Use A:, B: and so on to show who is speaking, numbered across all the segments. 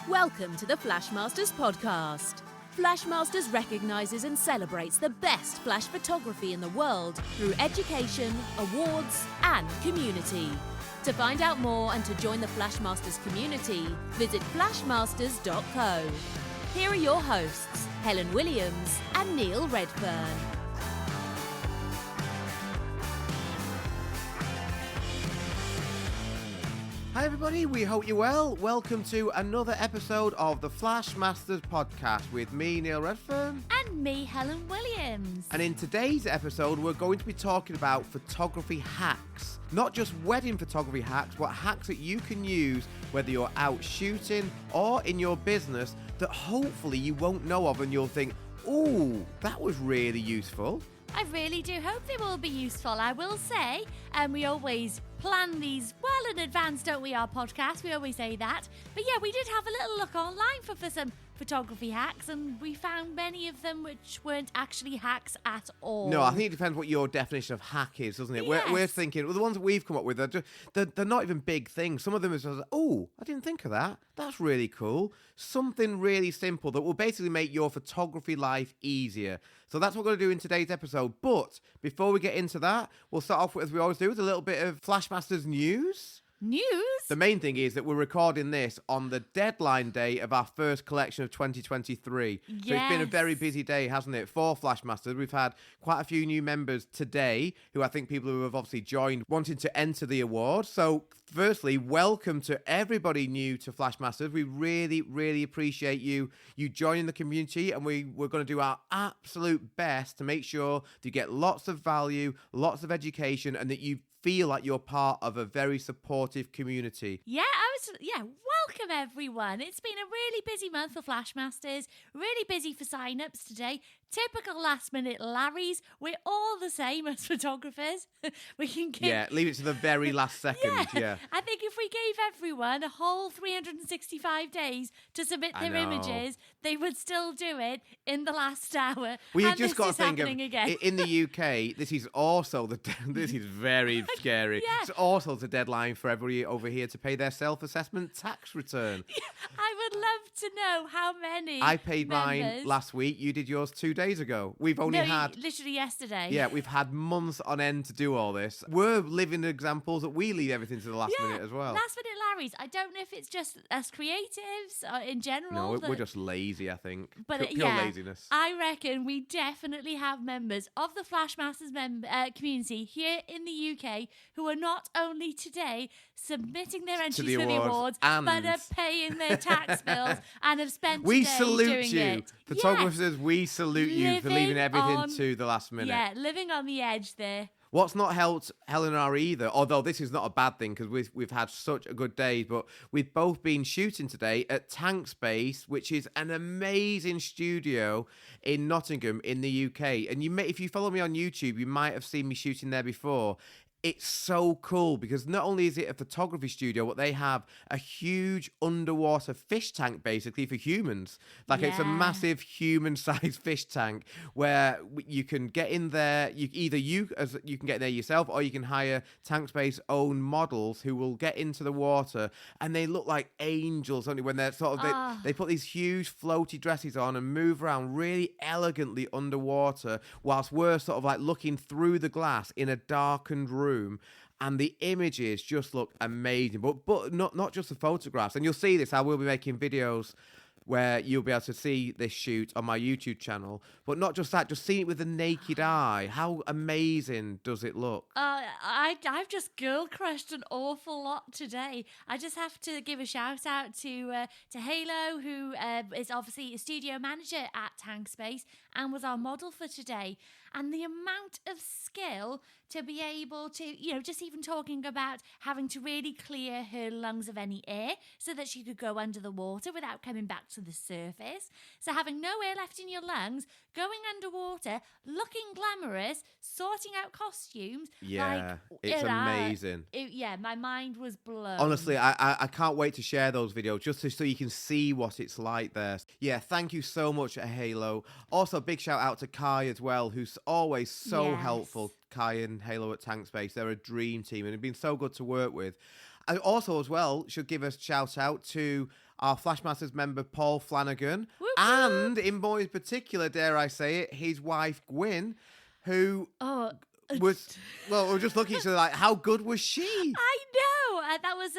A: Welcome to the Flashmasters podcast. Flashmasters recognises and celebrates the best flash photography in the world through education, awards and community. To find out more and to join the Flashmasters community, visit flashmasters.co. Here are your hosts, Helen Williams and Neil Redfern.
B: Hi everybody, we hope you're well. Welcome to another episode of the Flashmasters podcast with me, Neil Redfern.
C: And me, Helen Williams.
B: And in today's episode, we're going to be talking about photography hacks. Not just wedding photography hacks, but hacks that you can use whether you're out shooting or in your business that hopefully you won't know of and you'll think, ooh, that was really useful.
C: I really do hope they will be useful. I will say, we always plan these well in advance, don't we, our podcast? We always say that. But yeah, we did have a little look online for some photography hacks, and we found many of them which weren't actually hacks at all.
B: No, I think it depends what your definition of hack is, doesn't it?
C: Yes.
B: We're thinking, well, the ones that we've come up with, they're not even big things. Some of them is just, oh, I didn't think of that. That's really cool. Something really simple that will basically make your photography life easier. So that's what we're going to do in today's episode. But before we get into that, we'll start off with, as we always do, with a little bit of Flashmasters news.
C: News?
B: The main thing is that we're recording this on the deadline day of our first collection of 2023.
C: Yes.
B: So it's been a very busy day, hasn't it, for Flashmasters. We've had quite a few new members today, who I think people who have obviously joined wanting to enter the award. So firstly, welcome to everybody new to Flashmasters. We really, really appreciate you joining the community, and we're going to do our absolute best to make sure that you get lots of value, lots of education, and that you feel like you're part of a very supportive community.
C: Welcome everyone. It's been a really busy month for Flashmasters, really busy for sign-ups today. Typical last-minute Larrys. We're all the same as photographers. We can give...
B: Yeah, leave it to the very last second. Yeah.
C: I think if we gave everyone a whole 365 days to submit their images, they would still do it in the last hour.
B: Well, you
C: and
B: just got to think of
C: again.
B: In the UK. This is also this is very scary.
C: Yeah.
B: It's also the deadline for everybody over here to pay their self-assessment tax return.
C: I would love to know how many.
B: I paid
C: members...
B: mine last week. You did yours 2 days ago. We've only had
C: literally yesterday.
B: Yeah, we've had months on end to do all this. We're living examples that we leave everything to the last minute as well.
C: Last minute Larrys. I don't know if it's just us creatives in general.
B: No, we're just lazy, I think.
C: But
B: pure laziness.
C: I reckon we definitely have members of the Flashmasters community here in the UK who are not only today submitting their entries for the awards, but are paying their tax bills and have spent
B: we
C: today
B: salute
C: doing
B: you.
C: it.
B: Photographers, we salute you for leaving everything to the last minute.
C: Yeah, living on the edge there.
B: What's not helped Helen and I either, although this is not a bad thing because we've had such a good day, but we've both been shooting today at Tank Space, which is an amazing studio in Nottingham in the UK. And if you follow me on YouTube, you might have seen me shooting there before. It's so cool because not only is it a photography studio, but they have a huge underwater fish tank basically for humans. It's a massive human-sized fish tank where you can get in there. You can get in there yourself, or you can hire TankSpace own models who will get into the water, and they look like angels only when they're they put these huge floaty dresses on and move around really elegantly underwater whilst we're looking through the glass in a darkened room. And the images just look amazing, but not just the photographs. And you'll see this. I will be making videos where you'll be able to see this shoot on my YouTube channel. But not just that, just seeing it with the naked eye. How amazing does it look?
C: I've just girl crushed an awful lot today. I just have to give a shout out to Halo, who is obviously a studio manager at Tank Space and was our model for today. And the amount of skill to be able to, just even talking about having to really clear her lungs of any air so that she could go under the water without coming back to the surface. So having no air left in your lungs, going underwater, looking glamorous, sorting out costumes.
B: Yeah, it's amazing.
C: My mind was blown.
B: Honestly, I can't wait to share those videos just so you can see what it's like there. Yeah, thank you so much, Halo. Also, big shout out to Kai as well, who's always so helpful. Kai and Halo at Tank Space, they're a dream team and have been so good to work with. I also as well should give a shout out to our Flashmasters member Paul Flanagan,
C: Whoop,
B: and in more in particular, dare I say it, his wife Gwyn, who was, well, we were just looking at each other like, how good was she?
C: I know. That was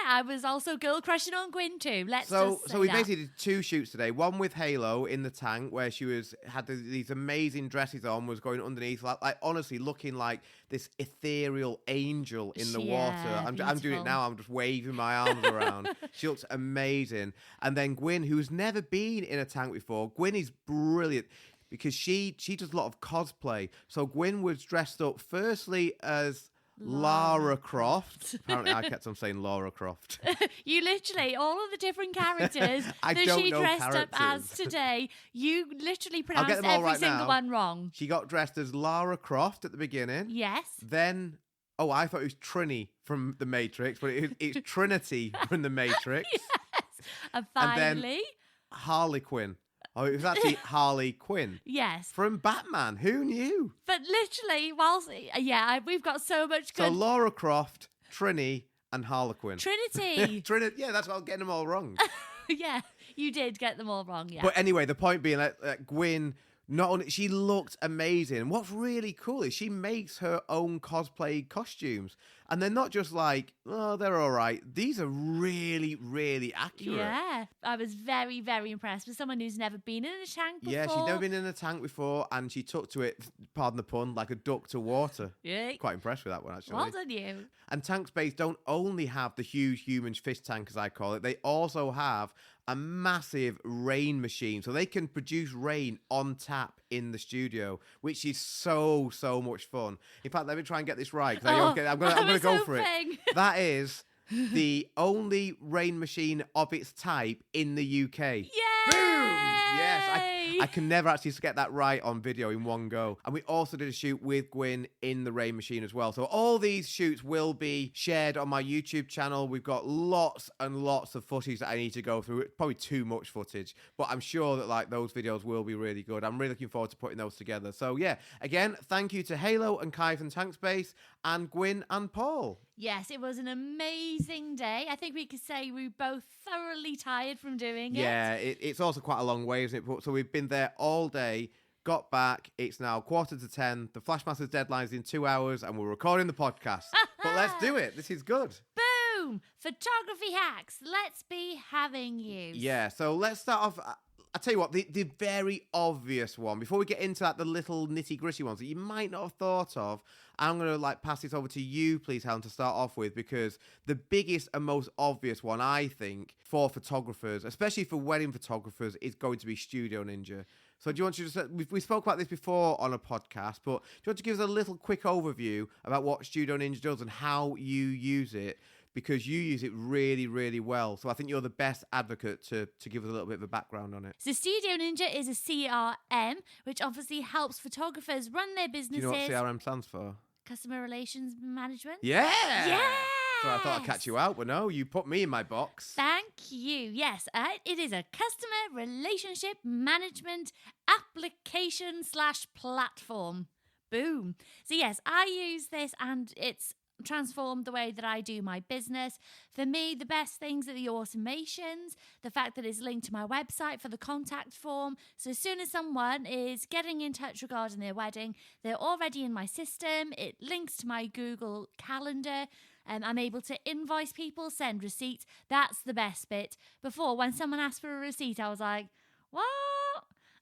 C: I was also girl crushing on Gwyn too.
B: So we basically did 2 shoots today. One with Halo in the tank, where she had these amazing dresses on, was going underneath, like honestly looking like this ethereal angel in the water. I'm doing it now. I'm just waving my arms around. She looks amazing. And then Gwyn, who's never been in a tank before. Gwyn is brilliant, because she does a lot of cosplay. So Gwyn was dressed up firstly as Lara Croft. Apparently I kept on saying Laura Croft.
C: You literally, all of the different characters that she dressed up as today, you literally pronounced every single one wrong.
B: She got dressed as Lara Croft at the beginning.
C: Yes.
B: Then, I thought it was Trini from The Matrix, but it's Trinity from The Matrix.
C: Yes. And finally...
B: And then Harley Quinn. Oh, it was actually Harley Quinn.
C: Yes.
B: From Batman. Who knew?
C: But literally, we've got so much good...
B: So Lara Croft, Trini, and Harlequin.
C: Trinity.
B: Trinity. Yeah, that's why I'm getting them all wrong.
C: Yeah, you did get them all wrong, yeah.
B: But anyway, the point being that Gwyn, not only she looked amazing. And what's really cool is she makes her own cosplay costumes. And they're not just like, oh, they're all right. These are really, really accurate.
C: Yeah, I was very, very impressed with someone who's never been in a tank before.
B: Yeah, she's never been in a tank before, and she took to it, pardon the pun, like a duck to water.
C: Yeah.
B: Quite impressed with that one, actually.
C: Well done, you.
B: And Tank Space don't only have the huge human fish tank, as I call it, they also have a massive rain machine. So they can produce rain on tap in the studio, which is so, so much fun. In fact, let me try and get this right, because I'm going to go for it. That is the only rain machine of its type in the UK.
C: Yay!
B: Boom! Yes, I can never actually get that right on video in one go. And we also did a shoot with Gwyn in the rain machine as well. So all these shoots will be shared on my YouTube channel. We've got lots and lots of footage that I need to go through. It's probably too much footage, but I'm sure that those videos will be really good. I'm really looking forward to putting those together. So yeah, again, thank you to Halo and Kai from Tank Space and Gwyn and Paul.
C: Yes, it was an amazing day. I think we could say we were both thoroughly tired from doing it.
B: Yeah, it's also quite a long way, isn't it? So we've been there all day, got back. It's now 9:45. The Flashmasters deadline is in 2 hours, and we're recording the podcast. But let's do it. This is good.
C: Boom! Photography hacks. Let's be having you.
B: Yeah, so let's start off. I'll tell you what, the very obvious one, before we get into the little nitty-gritty ones that you might not have thought of, I'm going to pass this over to you, please, Helen, to start off with, because the biggest and most obvious one, I think, for photographers, especially for wedding photographers, is going to be Studio Ninja. So do you want to just, we spoke about this before on a podcast, but do you want to give us a little quick overview about what Studio Ninja does and how you use it? Because you use it really, really well. So I think you're the best advocate to give us a little bit of a background on it.
C: So Studio Ninja is a CRM, which obviously helps photographers run their businesses.
B: Do you know what CRM stands for?
C: Customer Relations Management.
B: Yeah!
C: Yes!
B: So I thought I'd catch you out, but no, you put me in my box.
C: Thank you. Yes, it is a customer relationship management application/platform. Boom. So yes, I use this and it's transformed the way that I do my business. For me, the best things are the automations, the fact that it's linked to my website for the contact form. So as soon as someone is getting in touch regarding their wedding, they're already in my system. It links to my Google Calendar. I'm able to invoice people, send receipts. That's the best bit. Before, when someone asked for a receipt, I was like, what?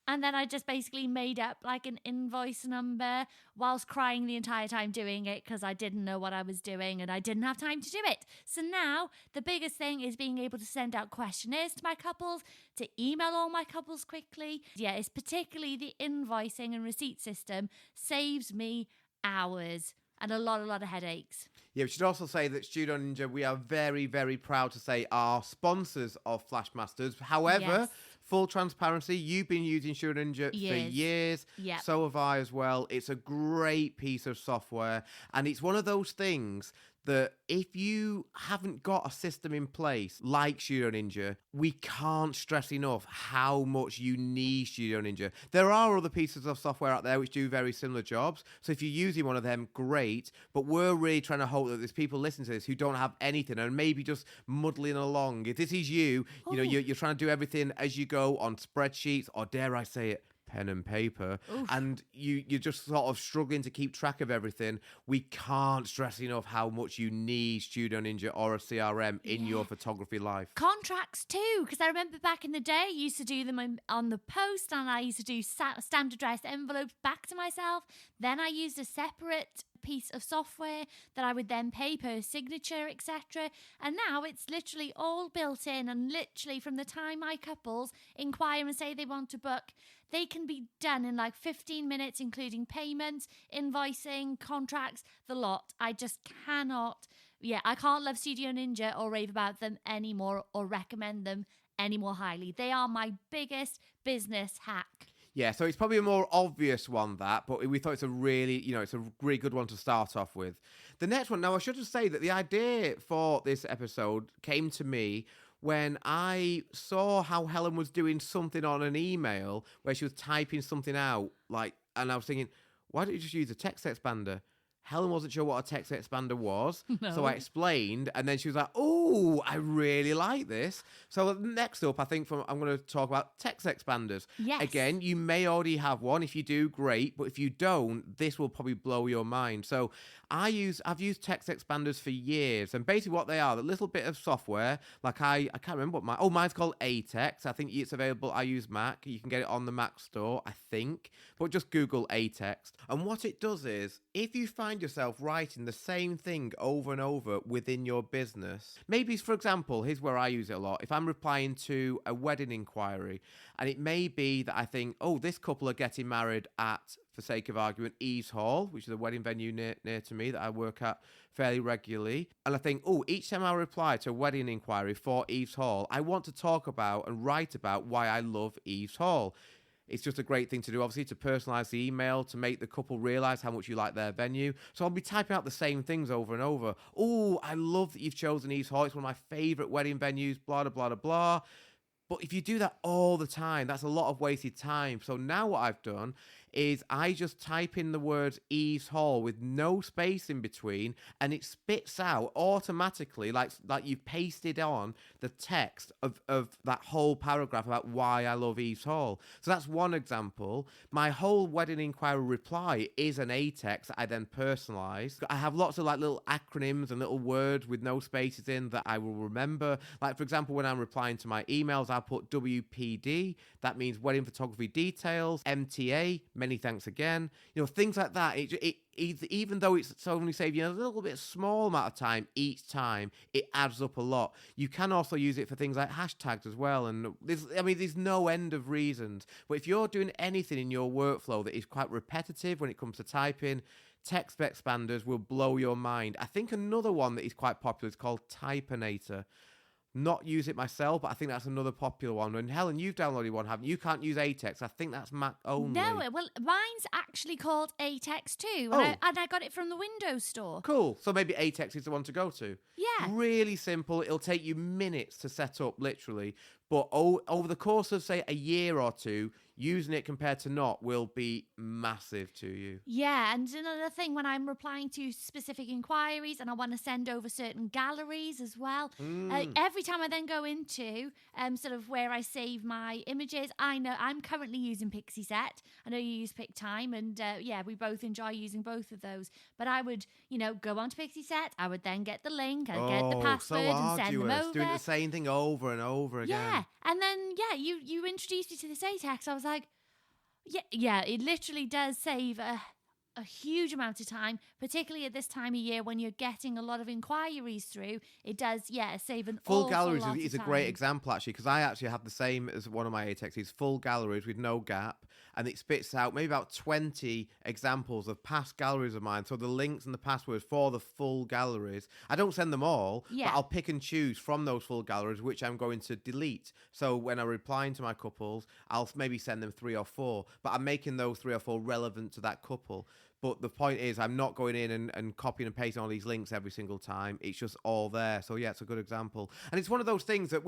C: And then I just basically made up an invoice number whilst crying the entire time doing it because I didn't know what I was doing and I didn't have time to do it. So now the biggest thing is being able to send out questionnaires to my couples, to email all my couples quickly. Yeah, it's particularly the invoicing and receipt system saves me hours and a lot of headaches.
B: Yeah, we should also say that Studio Ninja, we are very, very proud to say, are sponsors of Flashmasters. However, full transparency, you've been using Studio Ninja for years.
C: Yep.
B: So have I as well. It's a great piece of software. And it's one of those things that if you haven't got a system in place like Studio Ninja, we can't stress enough how much you need Studio Ninja. There are other pieces of software out there which do very similar jobs. So if you're using one of them, great. But we're really trying to hope that there's people listening to this who don't have anything and maybe just muddling along. If this is you, you know, you're trying to do everything as you go on spreadsheets, or dare I say it, pen and paper. Oof. And you're just sort of struggling to keep track of everything. We can't stress enough how much you need Studio Ninja or a CRM in your photography life.
C: Contracts too, because I remember back in the day, I used to do them on the post, and I used to do stamped address envelopes back to myself. Then I used a separate piece of software that I would then pay per signature, etc. And now it's literally all built in, and literally from the time my couples inquire and say they want to book, they can be done in like 15 minutes, including payments, invoicing, contracts, the lot. I just cannot, I can't love Studio Ninja or rave about them anymore or recommend them any more highly. They are my biggest business hack.
B: Yeah, so it's probably a more obvious one, that, but we thought it's a really, it's a really good one to start off with. The next one, now I should just say that the idea for this episode came to me when I saw how Helen was doing something on an email where she was typing something out, and I was thinking, why don't you just use a text expander? Helen wasn't sure what a text expander was, so I explained, and then she was like, oh, I really like this. So next up, I think I'm going to talk about text expanders.
C: Yes.
B: Again, you may already have one. If you do, great, but if you don't, this will probably blow your mind. So I've used text expanders for years, and basically what they are, the little bit of software, like I can't remember what mine's called AirTags. I think it's available, I use Mac. You can get it on the Mac store, I think, but just Google AirTags. And what it does is, if you find yourself writing the same thing over and over within your business, maybe, for example, here's where I use it a lot. If I'm replying to a wedding inquiry, and it may be that I think, oh, this couple are getting married at, for sake of argument, Eves Hall, which is a wedding venue near to me that I work at fairly regularly. And I think, oh, each time I reply to a wedding inquiry for Eves Hall, I want to talk about and write about why I love Eves Hall. It's just a great thing to do, obviously, to personalise the email, to make the couple realise how much you like their venue. So I'll be typing out the same things over and over. Oh, I love that you've chosen Eves Hall. It's one of my favourite wedding venues, blah, blah, blah, blah, blah. But if you do that all the time, that's a lot of wasted time. So now what I've done is I just type in the words Eves Hall with no space in between, and it spits out automatically, like you've pasted on the text of that whole paragraph about why I love Eves Hall. So that's one example. My whole wedding inquiry reply is an AirTags that I then personalise. I have lots of little acronyms and little words with no spaces in that I will remember. Like, for example, when I'm replying to my emails, I'll put WPD. That means wedding photography details. MTA, many thanks again. Things like that. Even though it's only saving you a little bit small amount of time each time, it adds up a lot. You can also use it for things like hashtags as well. And there's no end of reasons. But if you're doing anything in your workflow that is quite repetitive when it comes to typing, text expanders will blow your mind. I think another one that is quite popular is called Typinator. Not use it myself, but I think that's another popular one. And Helen, you've downloaded one, haven't you? You can't use AirTags. I think that's Mac only.
C: No, well, mine's actually called AirTags too, and I got it from the Windows Store.
B: Cool. So maybe AirTags is the one to go to.
C: Yeah.
B: Really simple. It'll take you minutes to set up, literally. But over the course of, say, a year or two, using it compared to not will be massive to you.
C: Yeah, and another thing, when I'm replying to specific inquiries and I want to send over certain galleries as well, every time I then go into sort of where I save my images, I know I'm currently using Pixieset. I know you use PicTime, and we both enjoy using both of those. But I would, go onto Pixieset, I would then get the link, I'd get the password and send them over.
B: Doing the same thing over and over again.
C: Yeah, and then, you introduced me to this AirTags. I was like, it literally does save a huge amount of time, particularly at this time of year when you're getting a lot of inquiries through. It does, save an
B: full
C: awful
B: galleries
C: lot
B: is
C: of
B: a great
C: time.
B: example, actually, because I actually have the same as one of my AirTags. It's full galleries with no gap, and it spits out maybe about 20 examples of past galleries of mine. So the links and the passwords for the full galleries. I don't send them all, but I'll pick and choose from those full galleries which I'm going to delete. So when I'm replying to my couples, I'll maybe send them 3 or 4, but I'm making those 3 or 4 relevant to that couple. But the point is, I'm not going in and copying and pasting all these links every single time. It's just all there. So yeah, it's a good example. And it's one of those things that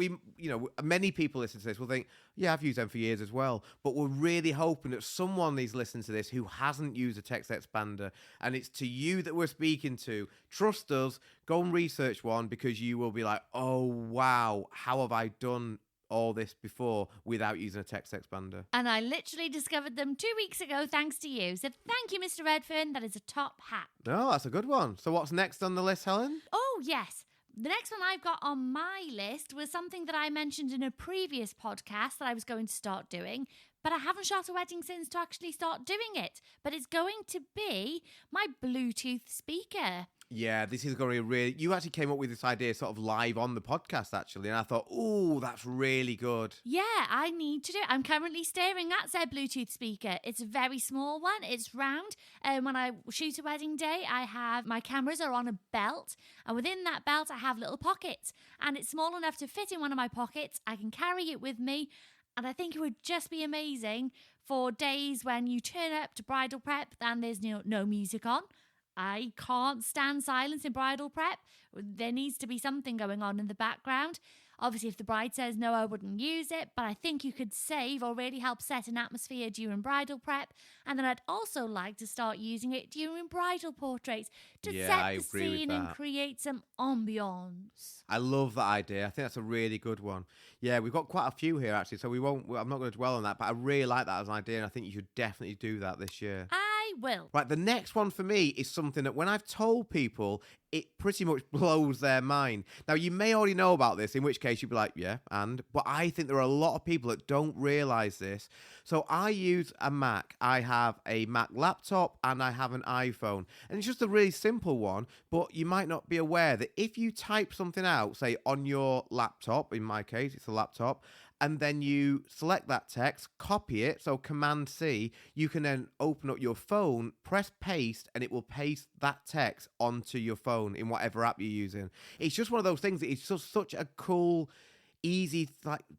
B: many people listen to this will think, yeah, I've used them for years as well. But we're really hoping that someone is listening to this who hasn't used a text expander. And it's to you that we're speaking to. Trust us, go and research one, because you will be like, oh, wow, how have I done all this before without using a text expander?
C: And I literally discovered them 2 weeks ago thanks to you. So thank you, Mr. Redfern. That is a top hack.
B: Oh, that's a good one. So what's next on the list, Helen?
C: Oh, yes. The next one I've got on my list was something that I mentioned in a previous podcast that I was going to start doing, but I haven't shot a wedding since to actually start doing it. But it's going to be my Bluetooth speaker.
B: Yeah, this is going to be really... You actually came up with this idea sort of live on the podcast, actually, and I thought, oh, that's really good.
C: Yeah, I need to do it. I'm currently staring at said Bluetooth speaker. It's a very small one. It's round. When I shoot a wedding day, my cameras are on a belt, and within that belt, I have little pockets, and it's small enough to fit in one of my pockets. I can carry it with me, and I think it would just be amazing for days when you turn up to bridal prep and there's no music on. I can't stand silence in bridal prep. There needs to be something going on in the background. Obviously, if the bride says no, I wouldn't use it, but I think you could save or really help set an atmosphere during bridal prep. And then I'd also like to start using it during bridal portraits to set the scene and create some ambience.
B: I love that idea. I think that's a really good one. Yeah, we've got quite a few here, actually, so I'm not going to dwell on that, but I really like that as an idea, and I think you should definitely do that this year.
C: I will.
B: Right, the next one for me is something that when I've told people, it pretty much blows their mind. Now, you may already know about this, in which case you'd be like, yeah, but I think there are a lot of people that don't realise this. So I use a Mac. I have a Mac laptop and I have an iPhone. And it's just a really simple one, but you might not be aware that if you type something out, say on your laptop, in my case, it's a laptop, and then you select that text, copy it, so Command-C, you can then open up your phone, press paste, and it will paste that text onto your phone in whatever app you're using. It's just one of those things that is just such a cool, easy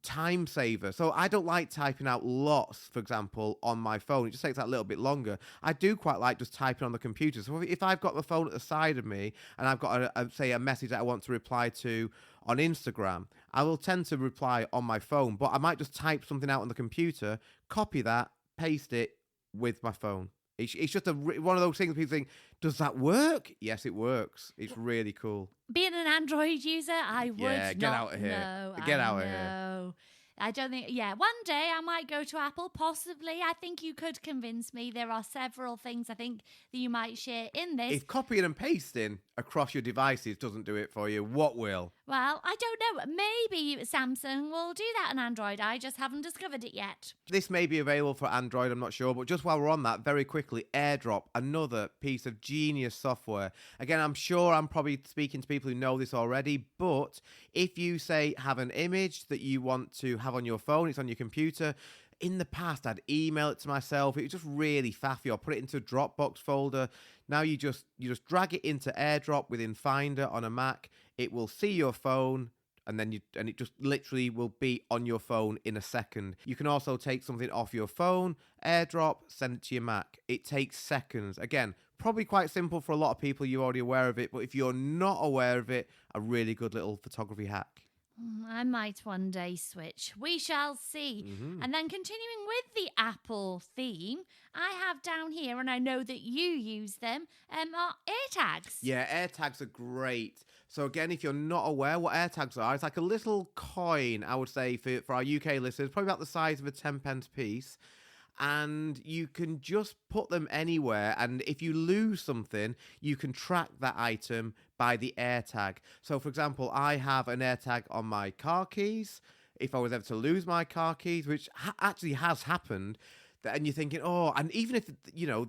B: time saver. So I don't like typing out lots, for example, on my phone. It just takes that little bit longer. I do quite like just typing on the computer. So if I've got the phone at the side of me and I've got a message that I want to reply to on Instagram, I will tend to reply on my phone, but I might just type something out on the computer, copy that, paste it with my phone. It's just one of those things people think, does that work? Yes, it works. It's really cool.
C: Being an Android user, I would
B: get out of here. Get out of here.
C: I don't think, one day I might go to Apple, possibly. I think you could convince me. There are several things I think that you might share in this.
B: If copying and pasting across your devices doesn't do it for you, what will?
C: Well, I don't know. Maybe Samsung will do that on Android. I just haven't discovered it yet.
B: This may be available for Android, I'm not sure. But just while we're on that, very quickly, AirDrop, another piece of genius software. Again, I'm sure I'm probably speaking to people who know this already. But if you, say, have an image that you want to have on your phone, it's on your computer. In the past, I'd email it to myself. It was just really faffy, or put it into a Dropbox folder. Now you just drag it into AirDrop within Finder on a Mac. It will see your phone, and it just literally will be on your phone in a second. You can also take something off your phone, AirDrop, send it to your Mac. It takes seconds. Again, probably quite simple for a lot of people. You're already aware of it, but if you're not aware of it, a really good little photography hack.
C: I might one day switch. We shall see. Mm-hmm. And then continuing with the Apple theme, I have down here, and I know that you use them, are AirTags.
B: Yeah, AirTags are great. So again, if you're not aware what AirTags are, it's like a little coin, I would say, for our UK listeners, probably about the size of a 10p piece. And you can just put them anywhere, and if you lose something, you can track that item by the AirTag. So, for example, I have an AirTag on my car keys. If I was ever to lose my car keys, which actually has happened, and you're thinking, oh, and even if,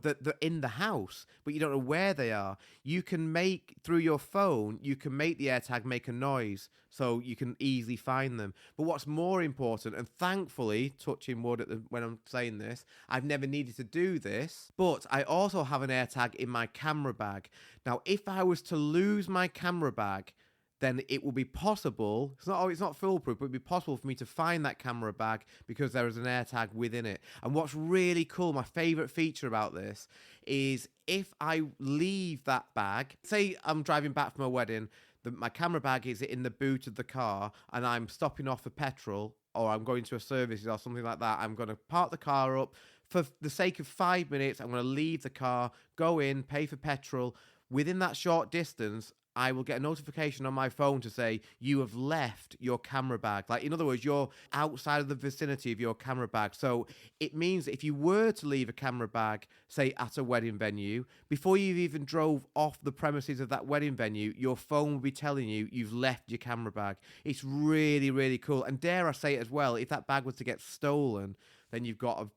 B: they're in the house, but you don't know where they are, you can through your phone, you can make the AirTag make a noise, so you can easily find them. But what's more important, and thankfully, touching wood when I'm saying this, I've never needed to do this, but I also have an AirTag in my camera bag. Now, if I was to lose my camera bag, then it will be possible, it's not foolproof, but it'll be possible for me to find that camera bag because there is an AirTag within it. And what's really cool, my favourite feature about this, is if I leave that bag, say I'm driving back from a wedding, my camera bag is in the boot of the car, and I'm stopping off for petrol, or I'm going to a service or something like that, I'm going to park the car up. For the sake of 5 minutes, I'm going to leave the car, go in, pay for petrol. Within that short distance, I will get a notification on my phone to say, you have left your camera bag. Like, in other words, you're outside of the vicinity of your camera bag. So it means that if you were to leave a camera bag, say at a wedding venue, before you've even drove off the premises of that wedding venue, your phone will be telling you you've left your camera bag. It's really, really cool. And dare I say it as well, if that bag was to get stolen, then you've got a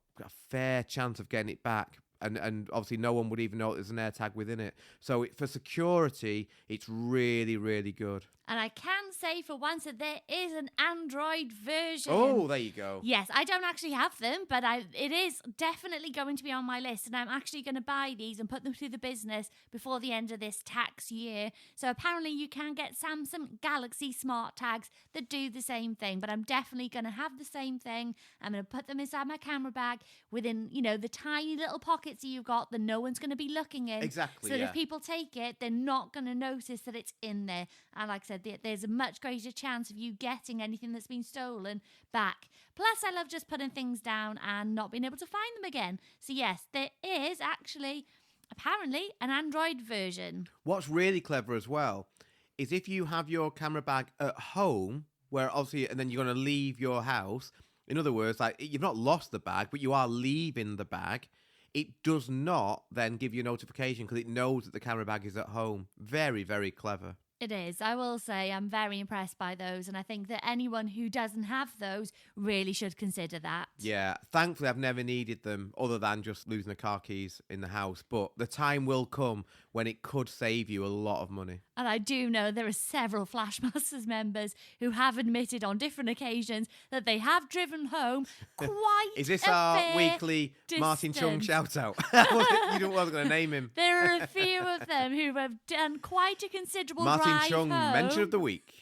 B: fair chance of getting it back. And obviously no one would even know there's an AirTag within it. So for security, it's really, really good.
C: And I can say for once that there is an Android version.
B: Oh, there you go.
C: Yes, I don't actually have them, but it is definitely going to be on my list. And I'm actually going to buy these and put them through the business before the end of this tax year. So apparently you can get Samsung Galaxy smart tags that do the same thing. But I'm definitely going to have the same thing. I'm going to put them inside my camera bag within, the tiny little pockets that you've got that no one's going to be looking in.
B: Exactly,
C: So that if people take it, they're not going to notice that it's in there. And like I said, there's a much greater chance of you getting anything that's been stolen back. Plus, I love just putting things down and not being able to find them again. So yes, there is actually, apparently, an Android version.
B: What's really clever as well is if you have your camera bag at home, where obviously, and then you're going to leave your house. In other words, like, you've not lost the bag, but you are leaving the bag. It does not then give you a notification because it knows that the camera bag is at home. Very, very clever.
C: It is. I will say I'm very impressed by those, and I think that anyone who doesn't have those really should consider that.
B: Yeah, thankfully I've never needed them other than just losing the car keys in the house, but the time will come when it could save you a lot of money.
C: And I do know there are several Flashmasters members who have admitted on different occasions that they have driven home quite
B: Is this
C: a
B: our
C: fair
B: weekly
C: distance.
B: Martin Chung shout out? You wasn't going to name him.
C: There are a few of them who have done quite a considerable
B: Martin
C: drive
B: Chung,
C: home
B: mention of the week.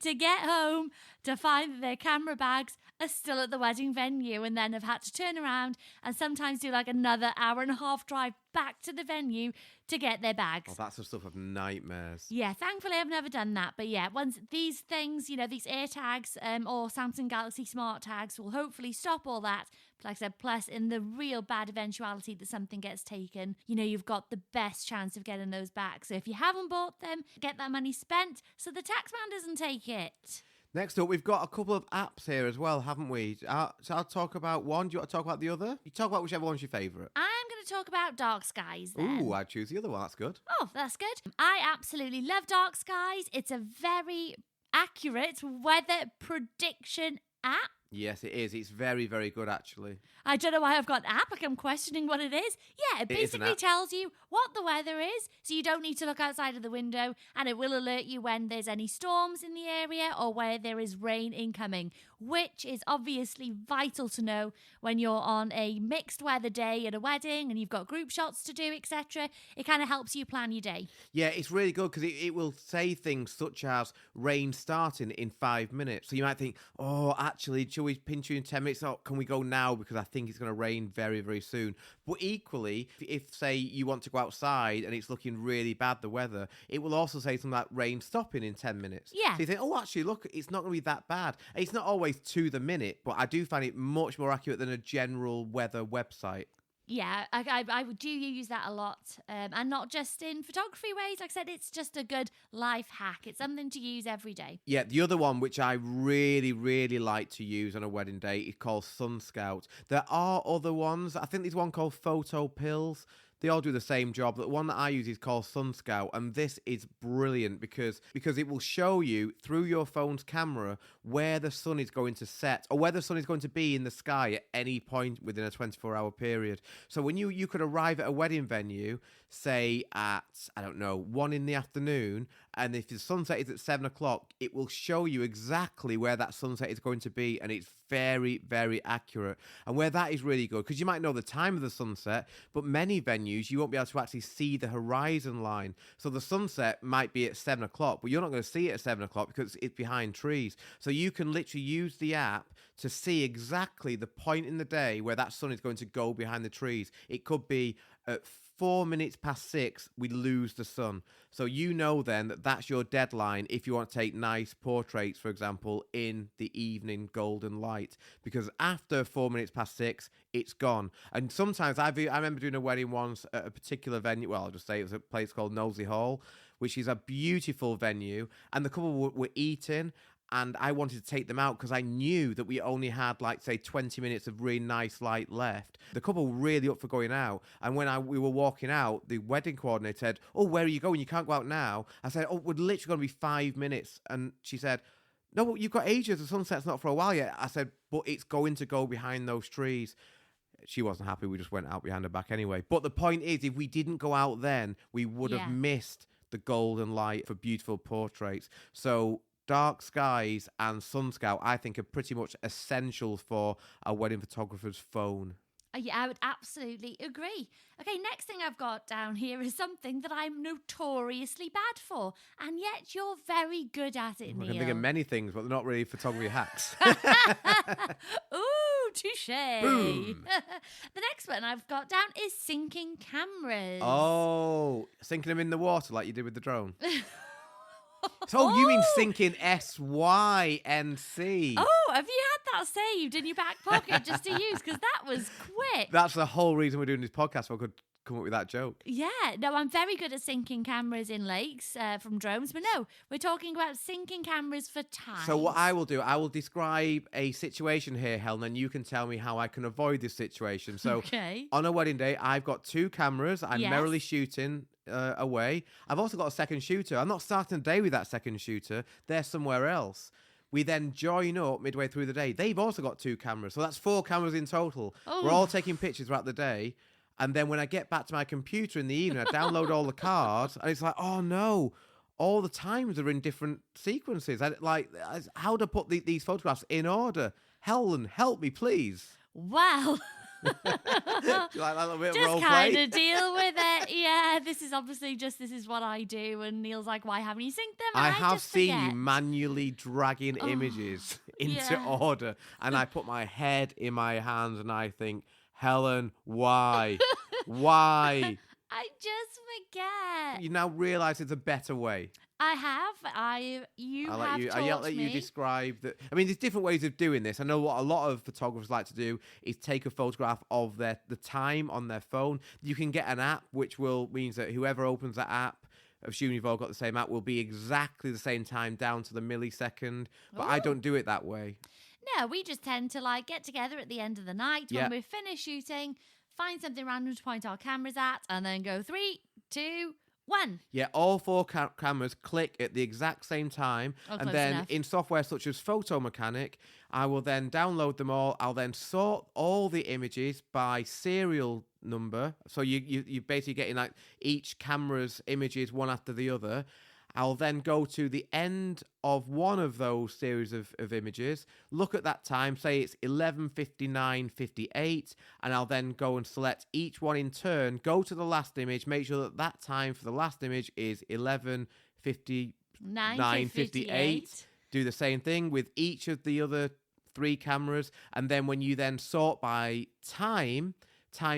C: to get home to find that their camera bags are still at the wedding venue, and then have had to turn around and sometimes do like another hour and a half drive back to the venue to get their bags.
B: Oh, that's the stuff of nightmares.
C: Yeah, thankfully I've never done that. But yeah, once these things, these AirTags or Samsung Galaxy smart tags will hopefully stop all that. But like I said, plus in the real bad eventuality that something gets taken, you've got the best chance of getting those back. So if you haven't bought them, get that money spent so the taxman doesn't take it.
B: Next up, we've got a couple of apps here as well, haven't we? So I'll talk about one. Do you want to talk about the other? You talk about whichever one's your favourite.
C: I'm going to talk about Dark Skies then.
B: Ooh, I'd choose the other one. That's good.
C: Oh, that's good. I absolutely love Dark Skies. It's a very accurate weather prediction app.
B: Yes, it is. It's very, very good, actually.
C: I don't know why I've got an app. Like, I'm questioning what it is. Yeah, it
B: It is an
C: basically
B: app.
C: tells you what the weather is, so you don't need to look outside of the window, and it will alert you when there's any storms in the area or where there is rain incoming, which is obviously vital to know when you're on a mixed weather day at a wedding and you've got group shots to do, etc. It kind of helps you plan your day.
B: Yeah, it's really good because it will say things such as rain starting in 5 minutes. So you might think, oh, actually, shall we pinch you in 10 minutes? Oh, can we go now? Because I think it's going to rain very, very soon. But equally, if say you want to go outside and it's looking really bad, the weather, it will also say something like rain stopping in 10 minutes.
C: Yeah.
B: So you think, oh, actually, look, it's not going to be that bad. And it's not always to the minute, but I do find it much more accurate than a general weather website.
C: Yeah, I do use that a lot, and not just in photography ways. Like I said, it's just a good life hack. It's something to use every day.
B: Yeah, the other one, which I really, really like to use on a wedding day, is called Sun Scout. There are other ones. I think there's one called Photo Pills. They all do the same job. The one that I use is called Sun Scout, and this is brilliant because it will show you through your phone's camera where the sun is going to set or where the sun is going to be in the sky at any point within a 24-hour period. So when you could arrive at a wedding venue, say at, I don't know, 1 in the afternoon, And if the sunset is at 7 o'clock, it will show you exactly where that sunset is going to be. And it's very, very accurate. And where that is really good, because you might know the time of the sunset, but many venues, you won't be able to actually see the horizon line. So the sunset might be at 7 o'clock, but you're not going to see it at 7 o'clock because it's behind trees. So you can literally use the app to see exactly the point in the day where that sun is going to go behind the trees. It could be at 4 minutes past 6, we lose the sun. So you know then that that's your deadline if you want to take nice portraits, for example, in the evening golden light. Because after 4 minutes past 6, it's gone. And sometimes I remember doing a wedding once at a particular venue. Well, I'll just say it was a place called Knowsley Hall, which is a beautiful venue. And the couple were eating. And I wanted to take them out because I knew that we only had, like, say, 20 minutes of really nice light left. The couple were really up for going out. And when we were walking out, the wedding coordinator said, "Oh, where are you going? You can't go out now." I said, "Oh, we're literally going to be 5 minutes." And she said, "No, but you've got ages. The sunset's not for a while yet." I said, "But it's going to go behind those trees." She wasn't happy. We just went out behind her back anyway. But the point is, if we didn't go out then, we would have missed the golden light for beautiful portraits. So dark skies and sun scout, I think, are pretty much essential for a wedding photographer's phone.
C: Yeah, I would absolutely agree. Okay, next thing I've got down here is something that I'm notoriously bad for, and yet you're very good at it,
B: I
C: Neil.
B: can think of many things, but they're not really photography hacks.
C: Ooh, touche.
B: Boom.
C: The next one I've got down is syncing cameras.
B: Oh, sinking them in the water like you did with the drone. So you mean sinking SYNC?
C: Oh, have you had that saved in your back pocket just to use? Because that was quick.
B: That's the whole reason we're doing this podcast, so I could come up with that joke.
C: Yeah, no, I'm very good at syncing cameras in lakes from drones, but no, we're talking about syncing cameras for time.
B: So what I will do, I will describe a situation here, Helen, and you can tell me how I can avoid this situation. So on a wedding day, I've got 2 cameras. I'm merrily shooting away. I've also got a second shooter. I'm not starting the day with that second shooter. They're somewhere else. We then join up midway through the day. They've also got 2 cameras. So that's 4 cameras in total. Oh. We're all taking pictures throughout the day. And then when I get back to my computer in the evening, I download all the cards. And it's like, oh no, all the times are in different sequences. How to put these photographs in order? Helen, help me, please.
C: Well...
B: Do you like that little bit of role
C: just
B: play?
C: kind of deal with it. Yeah, this is what I do. And Neil's like, why haven't you synced them? And
B: I have
C: just
B: seen
C: forget.
B: you manually dragging images into order. And I put my head in my hands and I think, Helen, why? Why?
C: I just forget.
B: You now realise there's a better way.
C: I have. I'll
B: let you describe that. I mean, there's different ways of doing this. I know what a lot of photographers like to do is take a photograph of the time on their phone. You can get an app, which means that whoever opens that app, assuming you've all got the same app, will be exactly the same time down to the millisecond. But I don't do it that way.
C: No, we just tend to get together at the end of the night when we're finished shooting, find something random to point our cameras at, and then go 3, 2, 1.
B: Yeah, all 4 cameras click at the exact same time. And then
C: enough.
B: In software such as Photo Mechanic, I will then download them all. I'll then sort all the images by serial number. So you're basically getting each camera's images one after the other. I'll then go to the end of one of those series of images, look at that time, say it's 11:59:58, and I'll then go and select each one in turn, go to the last image, make sure that time for the last image is 11:59:58. Do the same thing with each of the other 3 cameras, and then when you then sort by time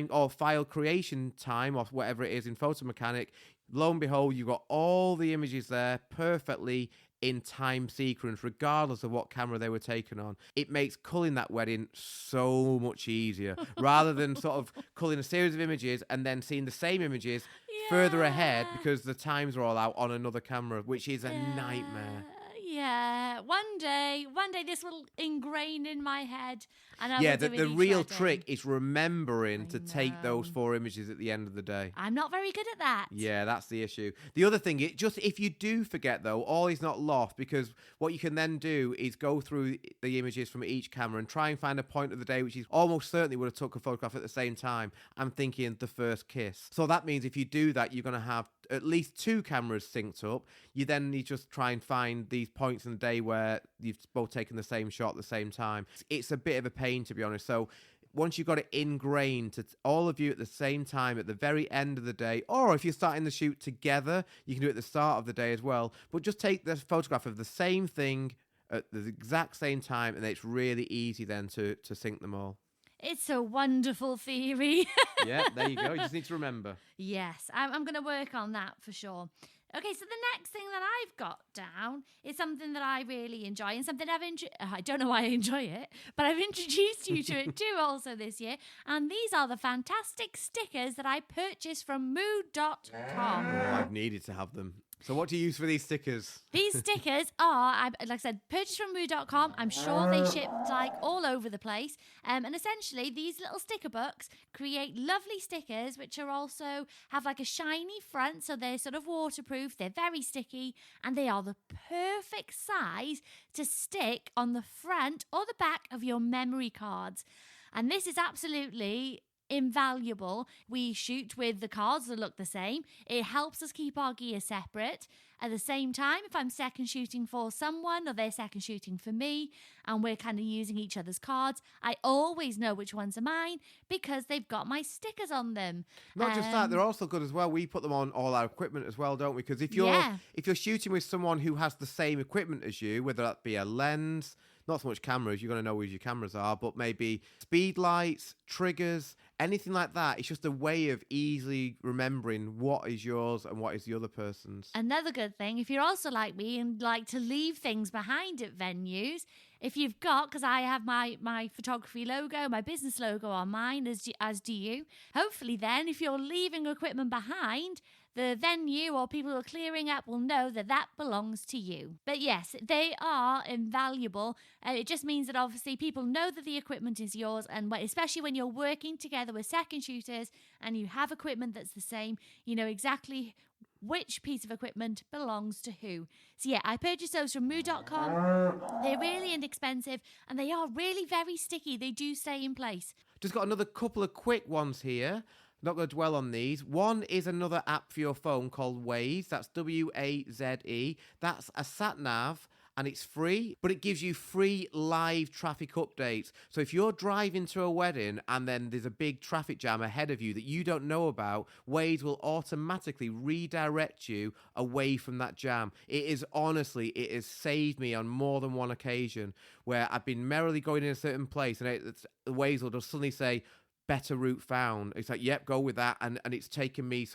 B: or file creation time or whatever it is in Photo Mechanic, lo and behold, you've got all the images there perfectly in time sequence, regardless of what camera they were taken on. It makes culling that wedding so much easier, rather than sort of culling a series of images and then seeing the same images further ahead because the times are all out on another camera, which is a nightmare.
C: Yeah, one day this will ingrain in my head. And
B: the real trick is remembering to take those 4 images at the end of the day.
C: I'm not very good at that.
B: Yeah, that's the issue. The other thing, if you do forget though, all is not lost, because what you can then do is go through the images from each camera and try and find a point of the day which is almost certainly would have took a photograph at the same time. I'm thinking the first kiss. So that means if you do that, you're going to have at least 2 cameras synced up, you then need to just try and find these points in the day where you've both taken the same shot at the same time. It's a bit of a pain, to be honest. So once you've got it ingrained to all of you at the same time at the very end of the day, or if you're starting the shoot together, you can do it at the start of the day as well. But just take the photograph of the same thing at the exact same time, and it's really easy then to sync them all.
C: It's a wonderful theory.
B: Yeah, there you go. You just need to remember.
C: Yes, I'm going to work on that for sure. Okay, so the next thing that I've got down is something that I really enjoy and something I don't know why I enjoy it, but I've introduced you to it too also this year. And these are the fantastic stickers that I purchased from mood.com.
B: Oh, I've needed to have them. So what do you use for these stickers?
C: These stickers are, like I said, purchased from Moo.com. I'm sure they ship like all over the place. And essentially, these little sticker books create lovely stickers, which are also have like a shiny front. So they're sort of waterproof. They're very sticky. And they are the perfect size to stick on the front or the back of your memory cards. And this is absolutely invaluable. We shoot with the cards that look the same. It helps us keep our gear separate. At the same time, if I'm second shooting for someone or they're second shooting for me and we're kind of using each other's cards, I always know which ones are mine because they've got my stickers on them.
B: Not just that, they're also good as well. We put them on all our equipment as well, don't we? Because if you're shooting with someone who has the same equipment as you, whether that be a lens, not so much cameras, you're going to know where your cameras are, but maybe speed lights, triggers, anything like that. It's just a way of easily remembering what is yours and what is the other person's.
C: Another good thing, if you're also like me and like to leave things behind at venues, if you've got, because I have my photography logo, my business logo on mine, as do you. Hopefully then, if you're leaving equipment behind, the venue or people who are clearing up will know that that belongs to you. But yes, they are invaluable. It just means that obviously people know that the equipment is yours, and especially when you're working together with second shooters and you have equipment that's the same, you know exactly which piece of equipment belongs to who. So yeah, I purchased those from moo.com. They're really inexpensive and they are really very sticky. They do stay in place.
B: Just got another couple of quick ones here. Not going to dwell on these. One is another app for your phone called Waze. That's Waze. That's a sat nav and it's free, but it gives you free live traffic updates. So if you're driving to a wedding and then there's a big traffic jam ahead of you that you don't know about, Waze will automatically redirect you away from that jam. It has saved me on more than one occasion where I've been merrily going in a certain place and Waze will just suddenly say, better route found. It's like, yep, go with that. And it's taken me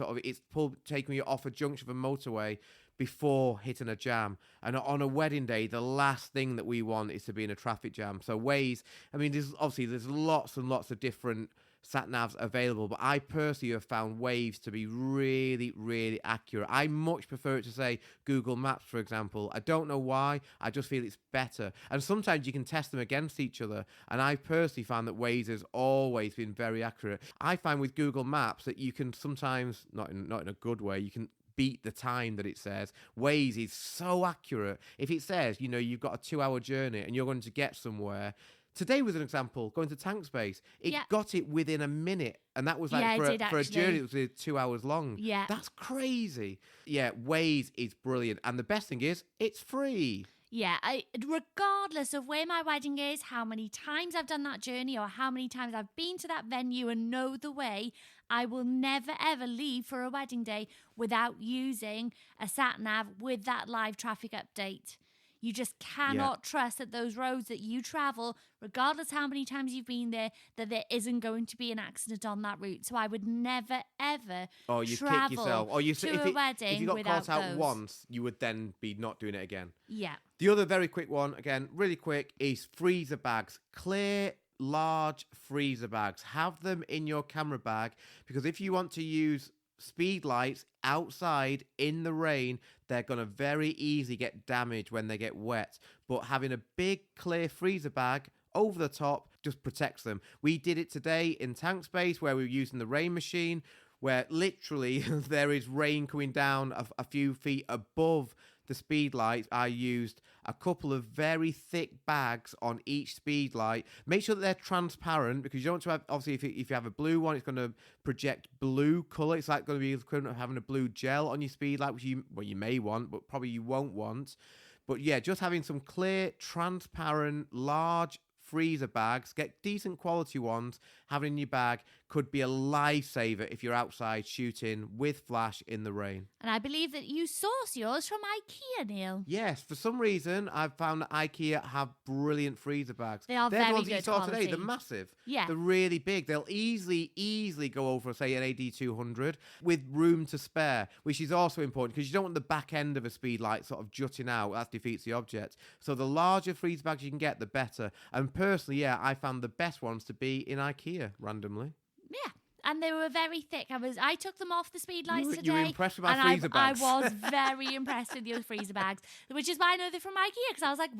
B: taken me off a junction of a motorway before hitting a jam. And on a wedding day, the last thing that we want is to be in a traffic jam. So Waze, I mean, there's lots and lots of different sat navs available, but I personally have found Waze to be really, really accurate. I much prefer it to say Google Maps, for example. I don't know why. I just feel it's better. And sometimes you can test them against each other. And I personally found that Waze has always been very accurate. I find with Google Maps that you can sometimes, not in a good way, you can beat the time that it says. Waze is so accurate. If it says, you've got a 2-hour journey and you're going to get somewhere. Today was an example, going to Tank Space. It got it within a minute. And that was like for a journey that was 2 hours long.
C: Yeah.
B: That's crazy. Yeah, Waze is brilliant. And the best thing is, it's free.
C: Yeah, regardless of where my wedding is, how many times I've done that journey or how many times I've been to that venue and know the way, I will never ever leave for a wedding day without using a sat nav with that live traffic update. You just cannot trust that those roads that you travel, regardless how many times you've been there, that there isn't going to be an accident on that route. So I would never, ever travel
B: kick yourself. Or
C: to a wedding
B: if you got
C: without
B: caught out
C: those.
B: once, you would then be not doing it again.
C: Yeah.
B: The other very quick one, again, really quick, is freezer bags. Clear, large freezer bags. Have them in your camera bag because if you want to use speed lights outside in the rain, they're going to very easily get damaged when they get wet. But having a big clear freezer bag over the top just protects them. We did it today in Tank Space where we were using the rain machine, where literally there is rain coming down a few feet above the speed lights, I used a couple of very thick bags on each speed light. Make sure that they're transparent, because you don't want to have, obviously, if you have a blue one, it's going to project blue colour. It's like going to be equivalent of having a blue gel on your speed light, which you may want, but probably you won't want. But yeah, just having some clear, transparent, large freezer bags, get decent quality ones, having in your bag could be a lifesaver if you're outside shooting with flash in the rain.
C: And I believe that you source yours from Ikea, Neil.
B: Yes, for some reason, I've found that Ikea have brilliant freezer bags.
C: They are
B: They're
C: very
B: the ones that you
C: good
B: saw
C: quality.
B: today. They're massive.
C: Yeah.
B: They're really big. They'll easily go over, say, an AD200 with room to spare, which is also important because you don't want the back end of a speed light sort of jutting out. That defeats the object. So the larger freezer bags you can get, the better. And personally, yeah, I found the best ones to be in Ikea randomly.
C: Yeah. And they were very thick. I took them off the speed lights today.
B: You were impressed with my
C: and
B: freezer bags.
C: I was very impressed with your freezer bags, which is why I know they're from Ikea, because I was like,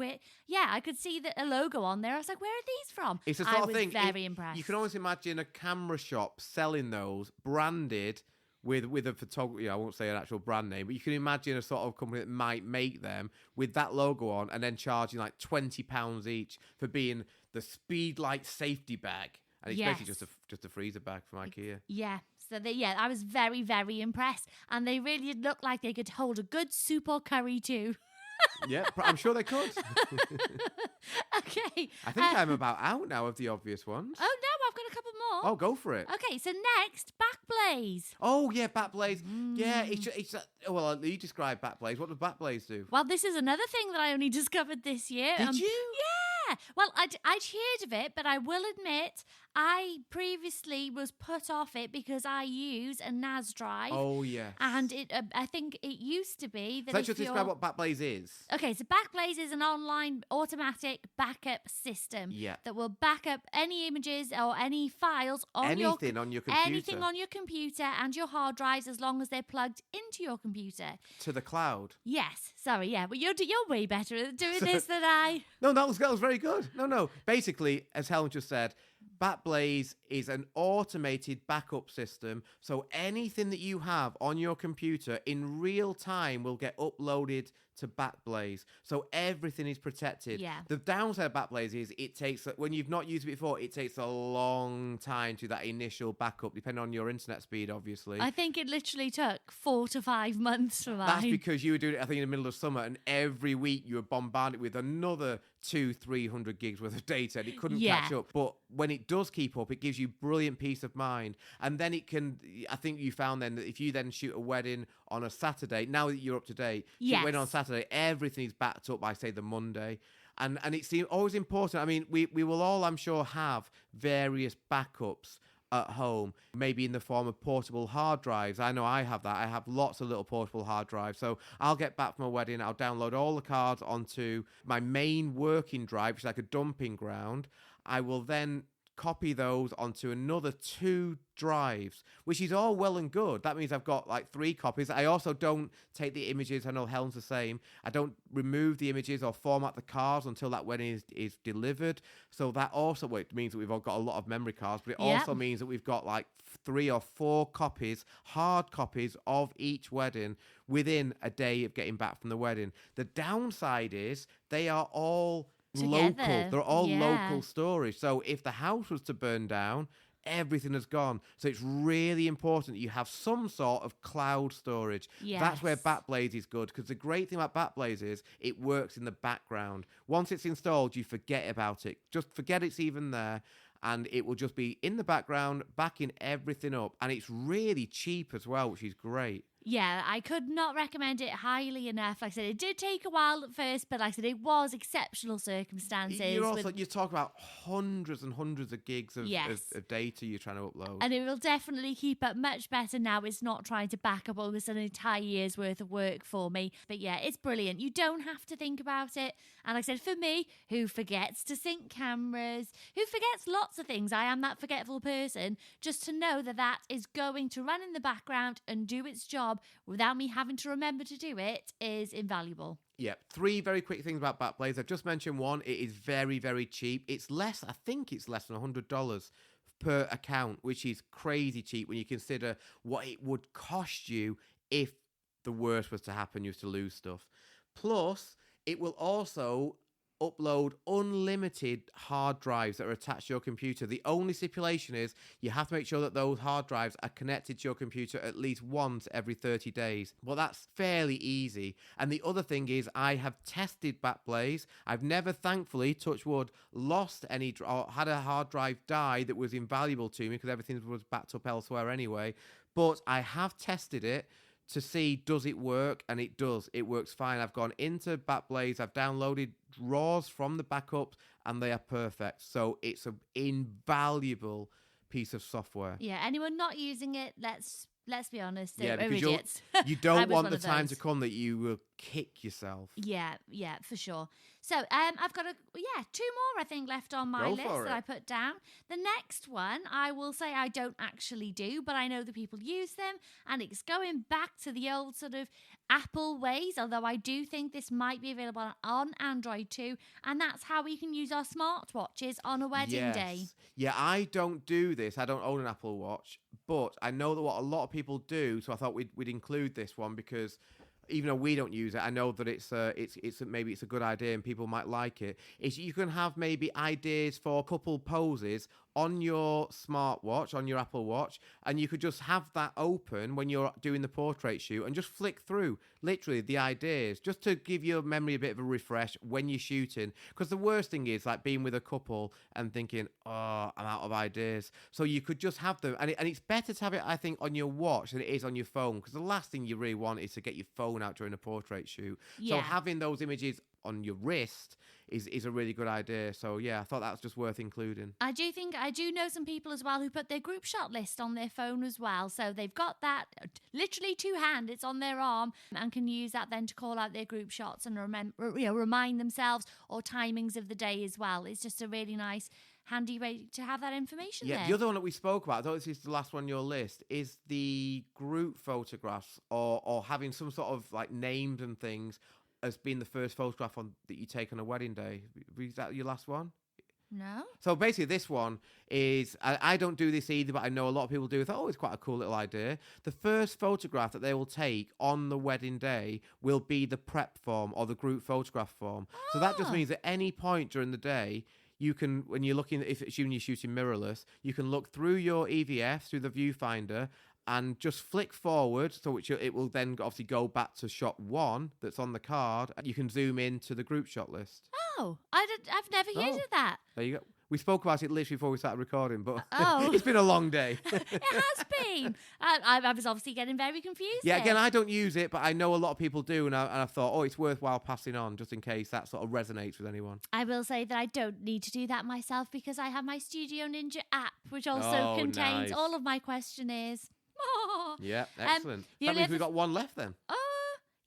C: I could see a logo on there. I was like, where are these from?
B: It's the sort of thing.
C: Very impressed.
B: You can always imagine a camera shop selling those branded with a photography. I won't say an actual brand name, but you can imagine a sort of company that might make them with that logo on and then charging like £20 each for being the speed light safety bag. And it's basically just a freezer bag from Ikea.
C: Yeah. So I was very, very impressed. And they really looked like they could hold a good soup or curry too.
B: Yeah, I'm sure they could.
C: Okay.
B: I think I'm about out now of the obvious ones.
C: Oh, no, I've got a couple more.
B: Oh, go for it.
C: Okay, so next, Backblaze.
B: Oh, yeah, Backblaze. Yeah, it's well, you describe Backblaze. What does Backblaze do?
C: Well, this is another thing that I only discovered this year.
B: Did you?
C: Yeah. Well, I'd heard of it, but I will admit I previously was put off it because I use a NAS drive.
B: Oh, yes.
C: And I think it used to be that
B: Let's just describe what Backblaze is.
C: Okay, so Backblaze is an online automatic backup system that will back up any images or any files on your computer. Anything on your computer and your hard drives, as long as they're plugged into your computer.
B: To the cloud.
C: Yes, sorry, yeah, but you're way better at doing this than I.
B: No, that was very good. No. Basically, as Helen just said, Backblaze is an automated backup system, so anything that you have on your computer in real time will get uploaded to Backblaze, so everything is protected.
C: Yeah.
B: The downside of Backblaze is when you've not used it before, it takes a long time to that initial backup, depending on your internet speed, obviously.
C: I think it literally took 4 to 5 months for mine.
B: That's because you were doing it, I think, in the middle of summer, and every week you were bombarded with another 200-300 gigs worth of data, and it couldn't catch up. But when it does keep up, it gives you brilliant peace of mind. And then it can, I think you found then that if you then shoot a wedding on a Saturday, now that you're up to date, shoot a wedding on Saturday, everything is backed up by, say, the Monday. And it's always important. I mean, we will all, I'm sure, have various backups at home, maybe in the form of portable hard drives. I know I have that. I have lots of little portable hard drives. So I'll get back from a wedding, I'll download all the cards onto my main working drive, which is like a dumping ground. I will then copy those onto another 2 drives, which is all well and good. That means I've got like 3 copies. I also don't take the images. I know Helen's the same. I don't remove the images or format the cards until that wedding is delivered. So that also means that we've all got a lot of memory cards, but it also means that we've got like 3 or 4 copies, hard copies of each wedding within a day of getting back from the wedding. The downside is they are all local. They're all local storage. So if the house was to burn down, everything has gone. So it's really important that you have some sort of cloud storage.
C: Yes.
B: That's where Backblaze is good, because the great thing about Backblaze is it works in the background. Once it's installed, you forget about it. Just forget it's even there, and it will just be in the background, backing everything up. And it's really cheap as well, which is great.
C: Yeah, I could not recommend it highly enough. Like I said, it did take a while at first, but like I said, it was exceptional circumstances.
B: You talk about hundreds and hundreds of gigs of data you're trying to upload.
C: And it will definitely keep up much better now. It's not trying to back up almost an entire year's worth of work for me. But yeah, it's brilliant. You don't have to think about it. And like I said, for me, who forgets to sync cameras, who forgets lots of things, I am that forgetful person, just to know that is going to run in the background and do its job without me having to remember to do it is invaluable.
B: Yeah, 3 very quick things about Backblaze. I've just mentioned one. It is very, very cheap. I think it's less than $100 per account, which is crazy cheap when you consider what it would cost you if the worst was to happen, you was to lose stuff. Plus, it will also upload unlimited hard drives that are attached to your computer. The only stipulation is you have to make sure that those hard drives are connected to your computer at least once every 30 days. Well, that's fairly easy. And the other thing is I have tested Backblaze. I've never, thankfully, touch wood, lost any or had a hard drive die that was invaluable to me because everything was backed up elsewhere anyway. But I have tested it to see does it work, and it does. It works fine. I've gone into Backblaze, I've downloaded RAWs from the backups, and they are perfect. So it's an invaluable piece of software.
C: Yeah, anyone not using it, let's be honest, they're
B: because
C: idiots.
B: you don't want the time to come that you will kick yourself.
C: Yeah, for sure. So I've got two more I think left on my list that I put down. The next one I will say I don't actually do, but I know that people use them, and it's going back to the old sort of Apple ways, although I do think this might be available on Android too, and that's how we can use our smartwatches on a wedding day.
B: Yeah, I don't do this. I don't own an Apple Watch, but I know that what a lot of people do, so I thought we'd include this one because even though we don't use it, I know that it's maybe it's a good idea and people might like it. Is you can have maybe ideas for couple poses on your smartwatch, on your Apple Watch, and you could just have that open when you're doing the portrait shoot and just flick through literally the ideas just to give your memory a bit of a refresh when you're shooting. Because the worst thing is like being with a couple and thinking, oh, I'm out of ideas. So you could just have them, and it's better to have it, I think, on your watch than it is on your phone, because the last thing you really want is to get your phone out during a portrait shoot. Yeah. So having those images on your wrist is a really good idea. So yeah, I thought that was just worth including.
C: I do know some people as well who put their group shot list on their phone as well. So they've got that literally to hand, it's on their arm, and can use that then to call out their group shots and remind themselves, or timings of the day as well. It's just a really nice handy way to have that information there.
B: The other one that we spoke about, I don't know if this is the last one on your list, is the group photographs or having some sort of like names and things as being the first photograph that you take on a wedding day. Is that your last one?
C: No.
B: So basically this one is, I don't do this either, but I know a lot of people do. I thought, oh, it's quite a cool little idea. The first photograph that they will take on the wedding day will be the prep form or the group photograph form. Oh. So that just means at any point during the day, you can, when you're looking, if assuming you're shooting mirrorless, you can look through your EVF, through the viewfinder, and just flick forward, so it will then obviously go back to shot one that's on the card, and you can zoom into the group shot list.
C: Oh, I've never used that.
B: There you go. We spoke about it literally before we started recording, but it's been a long day.
C: It has been. I was obviously getting very confused.
B: Yeah, again, I don't use it, but I know a lot of people do, and I thought, oh, it's worthwhile passing on just in case that sort of resonates with anyone.
C: I will say that I don't need to do that myself because I have my Studio Ninja app, which also contains all of my questionnaires.
B: Yeah, excellent. That means we've got one left then.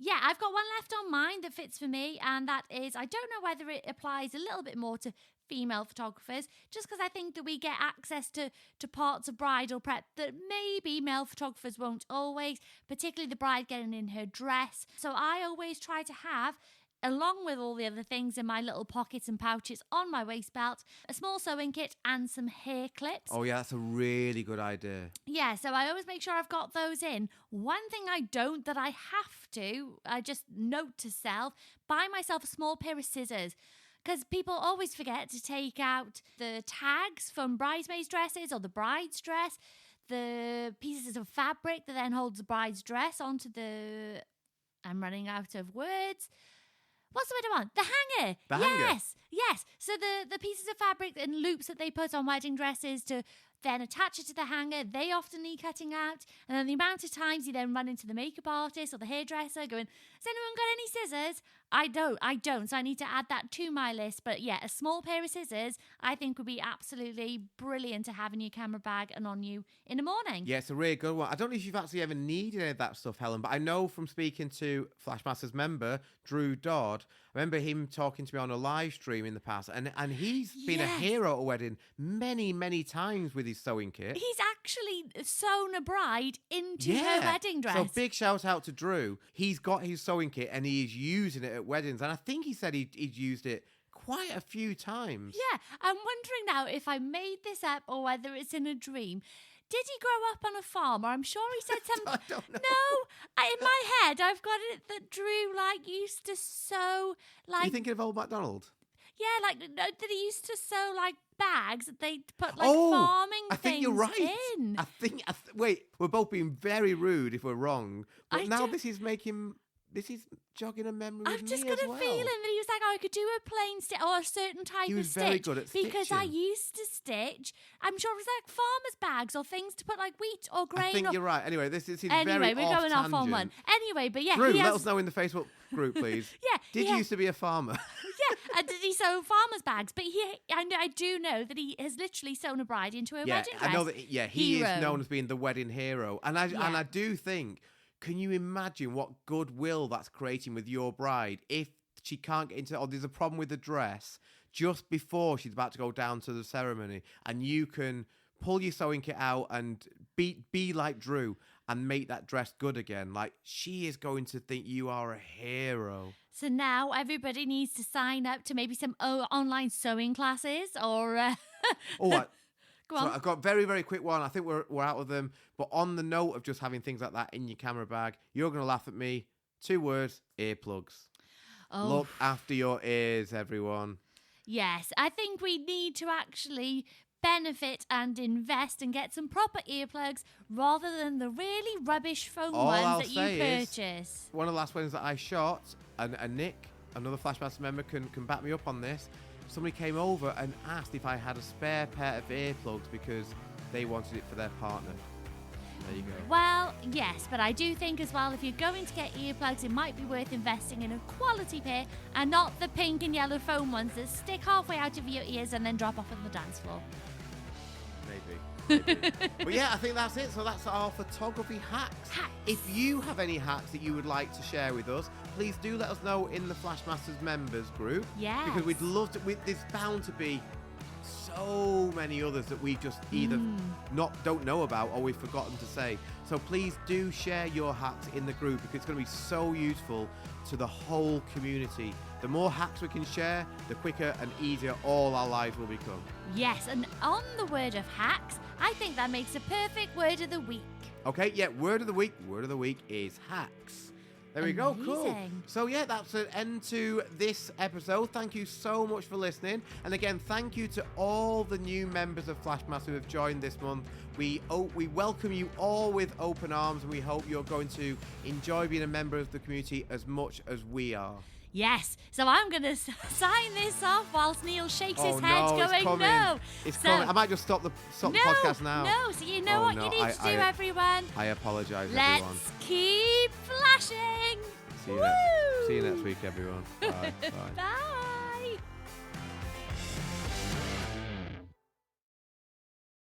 C: Yeah, I've got one left on mine that fits for me, and that is, I don't know whether it applies a little bit more to female photographers, just because I think that we get access to parts of bridal prep that maybe male photographers won't always, particularly the bride getting in her dress. So I always try to have, along with all the other things in my little pockets and pouches on my waist belt, a small sewing kit and some hair clips.
B: Oh yeah, that's a really good idea.
C: Yeah, so I always make sure I've got those in. One thing I don't that I have to, I just note to self, buy myself a small pair of scissors. Because people always forget to take out the tags from bridesmaids' dresses or the bride's dress, the pieces of fabric that then holds the bride's dress onto the... I'm running out of words. What's the word I want? The hanger.
B: The hanger.
C: Yes. So the pieces of fabric and loops that they put on wedding dresses to then attach it to the hanger, they often need cutting out. And then the amount of times you then run into the makeup artist or the hairdresser going, has anyone got any scissors? I don't. So I need to add that to my list. But yeah, a small pair of scissors I think would be absolutely brilliant to have in your camera bag and on you in the morning.
B: Yeah, it's a really good one. I don't know if you've actually ever needed any of that stuff, Helen, but I know from speaking to Flashmasters member Drew Dodd, I remember him talking to me on a live stream in the past, and he's been a hero at a wedding many, many times with his sewing kit.
C: He's actually sewn a bride into her wedding dress.
B: So big shout out to Drew. He's got his sewing kit and he is using it at weddings, and I think he said he'd used it quite a few times.
C: Yeah, I'm wondering now if I made this up or whether it's in a dream. did he grow up on a farm? Or I'm sure he said something.
B: I don't know.
C: No, in my head, I've got it that Drew used to sew
B: Are you thinking of old MacDonald?
C: Yeah, that he used to sew bags that they put
B: Oh,
C: farming
B: I think you're
C: things
B: right.
C: in.
B: Wait, we're both being very rude if we're wrong. But
C: I
B: now
C: do-
B: this is jogging a memory
C: I've
B: with
C: just
B: me
C: got
B: as
C: a
B: well.
C: feeling that he was I could do a plain stitch or a certain type
B: He
C: of
B: was
C: stitch.
B: very good at
C: because I
B: stitching.
C: used to stitch. I'm sure it was farmers' bags or things to put wheat or grain.
B: I think
C: or...
B: you're right. Anyway, this is
C: Anyway,
B: very
C: we're
B: off
C: going off on
B: tangent.
C: one. Anyway, but yeah,
B: Drew,
C: he
B: let
C: has...
B: us know in the Facebook group, please.
C: Yeah,
B: Did
C: he
B: you used to be a farmer?
C: Yeah, did he sew farmers' bags? But I do know that he has literally sewn a bride into a wedding dress.
B: I know that. Yeah, he
C: Hero.
B: is known as being the wedding hero, and I do think. Can you imagine what goodwill that's creating with your bride if she can't get into, or there's a problem with the dress just before she's about to go down to the ceremony, and you can pull your sewing kit out and be like Drew and make that dress good again. She is going to think you are a hero.
C: So now everybody needs to sign up to maybe some online sewing classes or...
B: Oh, what?
C: Go on.
B: So I've got a very, very quick one. I think we're out of them. But on the note of just having things like that in your camera bag, you're going to laugh at me. 2 words, earplugs.
C: Oh.
B: Look after your ears, everyone.
C: Yes, I think we need to actually benefit and invest and get some proper earplugs rather than the really rubbish foam ones that you purchase.
B: One of the last ones that I shot, and Nick, another Flashmaster member, can back me up on this. Somebody came over and asked if I had a spare pair of earplugs because they wanted it for their partner. There you go.
C: Well, yes, but I do think as well, if you're going to get earplugs, it might be worth investing in a quality pair and not the pink and yellow foam ones that stick halfway out of your ears and then drop off on the dance floor.
B: Maybe. But yeah, I think that's it. So that's our photography hacks. If you have any hacks that you would like to share with us, please do let us know in the Flashmasters members group.
C: Yes.
B: Because we'd love to. There's bound to be so many others that we just either don't know about or we've forgotten to say. So please do share your hacks in the group because it's going to be so useful to the whole community. The more hacks we can share, the quicker and easier all our lives will become.
C: Yes, and on the word of hacks, I think that makes a perfect word of the week.
B: Okay, yeah, word of the week. Word of the week is hacks. There we go, cool.
C: Amazing.
B: So yeah, that's an end to this episode. Thank you so much for listening. And again, thank you to all the new members of Flashmaster who have joined this month. We welcome you all with open arms and we hope you're going to enjoy being a member of the community as much as we are.
C: Yes, so I'm going to sign this off whilst Neil shakes his head
B: no,
C: going,
B: it's coming.
C: no.
B: It's coming. I might just stop the podcast now.
C: No, so you know what you need to do, everyone.
B: I apologise,
C: Let's
B: everyone.
C: keep flashing.
B: See you next week, everyone. Bye. Bye.
C: Bye.